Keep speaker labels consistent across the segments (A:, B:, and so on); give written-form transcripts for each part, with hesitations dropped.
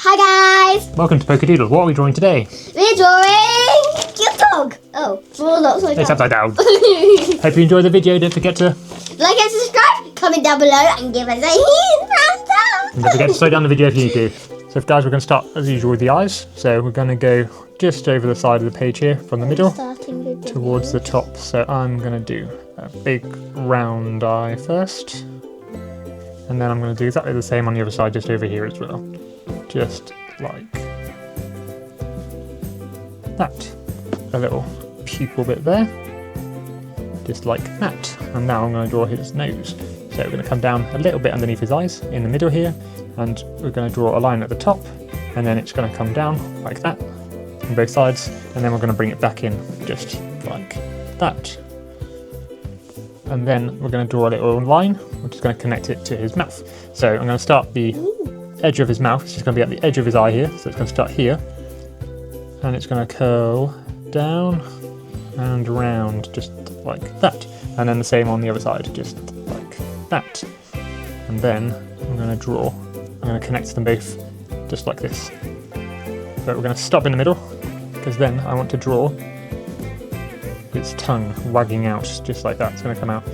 A: Hi guys!
B: Welcome to PokéDoodle. What are we drawing today?
A: We're drawing your dog! Oh, it's all upside down.
B: It's upside down. Hope you enjoyed the video. Don't forget to
A: like and subscribe, comment down below and give us a thumbs up!
B: and don't forget to slow down the video if you need to. So guys, we're going to start as usual with the eyes. So we're going to go just over the side of the page here from the middle towards the top. So I'm going to do a big round eye first. And then I'm going to do exactly the same on the other side just over here as well. Just like that. A little pupil bit there. Just like that. And now I'm going to draw his nose. So we're going to come down a little bit underneath his eyes in the middle here. And we're going to draw a line at the top. And then it's going to come down like that on both sides. And then we're going to bring it back in just like that. And then we're going to draw a little line, which is going to connect it to his mouth. So I'm going to start the edge of his mouth. It's just going to be at the edge of his eye here. So it's going to start here. And it's going to curl down and round just like that. And then the same on the other side, just like that. And then I'm going to connect them both just like this. But we're going to stop in the middle, because then I want to draw its tongue wagging out just like that. It's going to come out.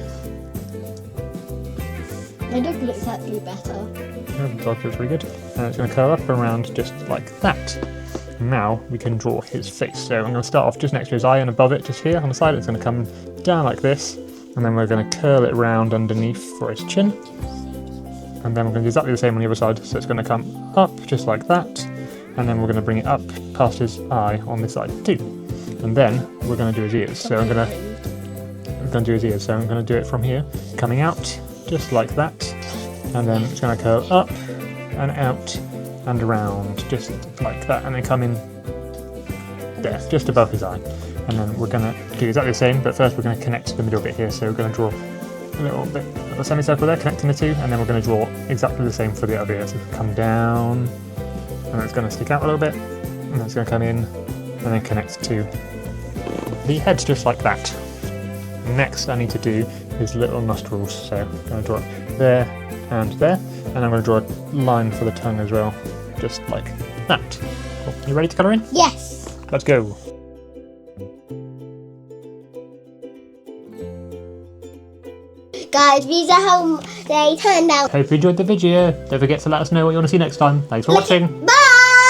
A: My dog looks actually better.
B: Yeah, the dog looks really good. And it's going to curl up around just like that. Now we can draw his face. So I'm going to start off just next to his eye and above it, just here on the side. It's going to come down like this. And then we're going to curl it round underneath for his chin. And then we're going to do exactly the same on the other side. So it's going to come up just like that. And then we're going to bring it up past his eye on this side too. And then we're going to do his ears. So I'm going to do his ears. So I'm going to do it from here, coming out just like that. And then it's going to curl up and out and around just like that. And then come in there, just above his eye. And then we're going to do exactly the same, but first we're going to connect the middle bit here. So we're going to draw a little bit of a semicircle there, connecting the two. And then we're going to draw exactly the same for the other ear. So come down, and it's going to stick out a little bit. And then it's going to come in and then connect to the head just like that. Next I need to do his little nostrils, so I'm going to draw it there and there, and I'm going to draw a line for the tongue as well, just like that. Cool. You ready to colour in?
A: Yes!
B: Let's go!
A: Guys, these are how they turned out.
B: Hope you enjoyed the video. Don't forget to let us know what you want to see next time. Thanks for watching.
A: Bye!